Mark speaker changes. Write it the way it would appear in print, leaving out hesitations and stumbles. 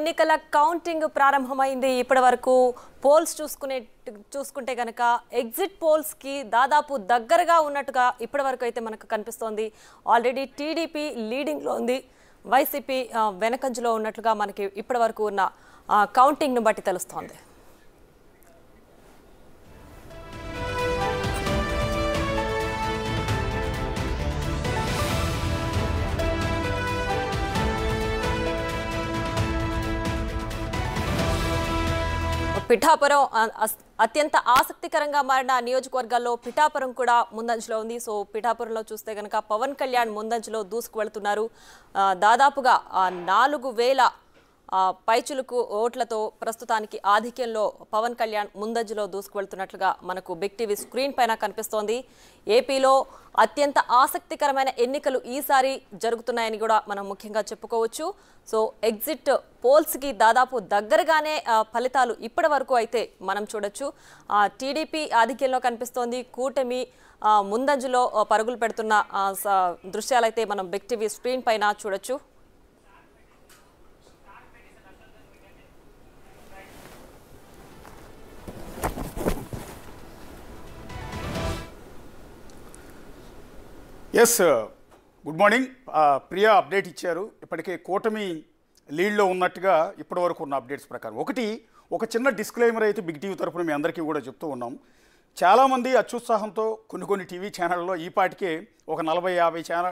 Speaker 1: ఎన్నికల కౌంటింగ్ ప్రారంభమైంది. ఇప్పటివరకు పోల్స్ చూసుకుంటే గనక ఎగ్జిట్ పోల్స్ కి దాదాపు దగ్గరగా ఉన్నట్టుగా ఇప్పటివరకు అయితే మనకు కనిపిస్తోంది. ఆల్రెడీ టీడీపీ లీడింగ్ లో ఉంది, వైసీపీ వెనకంజలో ఉన్నట్లుగా మనకి ఇప్పటివరకు ఉన్న కౌంటింగ్ ను బట్టి తెలుస్తోంది. పిఠాపురం అత్యంత ఆసక్తికరంగా మారిన నియోజకవర్గాల్లో పిఠాపురం కూడా ముందంజలో ఉంది. సో పిఠాపురంలో చూస్తే గనక పవన్ కళ్యాణ్ ముందంజలో దూసుకు వెళ్తున్నారు. దాదాపుగా 4000 పైచులకు ఓట్లతో ప్రస్తుతానికి ఆధిక్యంలో పవన్ కళ్యాణ్ ముందంజలో దూసుకు వెళ్తున్నట్లుగా మనకు బిగ్ టీవీ స్క్రీన్ పైన కనిపిస్తోంది. ఏపీలో అత్యంత ఆసక్తికరమైన ఎన్నికలు ఈసారి జరుగుతున్నాయని కూడా మనం ముఖ్యంగా చెప్పుకోవచ్చు. సో ఎగ్జిట్ పోల్స్కి దాదాపు దగ్గరగానే ఫలితాలు ఇప్పటి వరకు అయితే మనం చూడొచ్చు. టీడీపీ ఆధిక్యంలో కనిపిస్తోంది, కూటమి ముందంజలో పరుగులు పెడుతున్న దృశ్యాలైతే మనం బిగ్ టీవీ స్క్రీన్ పైన చూడొచ్చు.
Speaker 2: Yes, good morning. Priya update ఇచ్చారు. ఇప్పటికే కూటమి లీడ్లో ఉన్నట్టుగా ఇప్పటివరకు ఉన్న అప్డేట్స్ ప్రకారం ఒక చిన్న డిస్క్లైమర్ అయితే బిగ్ టీవీ తరఫున మీ అందరికీ కూడా చెప్తూ ఉన్నాం. చాలామంది అత్యుత్సాహంతో కొన్ని టీవీ ఛానళ్ళలో ఈ పాటికే ఒక 40-50